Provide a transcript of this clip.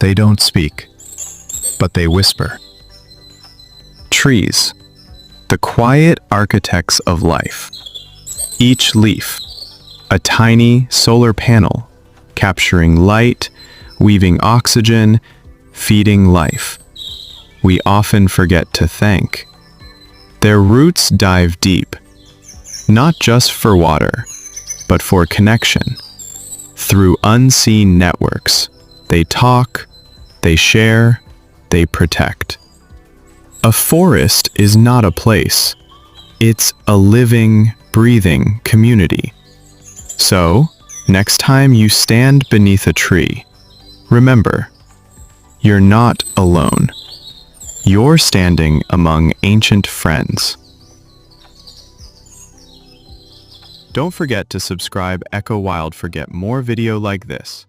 They don't speak, but they whisper. Trees, the quiet architects of life. Each leaf, a tiny solar panel, capturing light, weaving oxygen, feeding life. We often forget to thank. Their roots dive deep, not just for water, but for connection. Through unseen networks, they talk, they share, they protect. A forest is not a place. It's a living, breathing community. So, next time you stand beneath a tree, remember, you're not alone. You're standing among ancient friends. Don't forget to subscribe Echo Wild for get more video like this.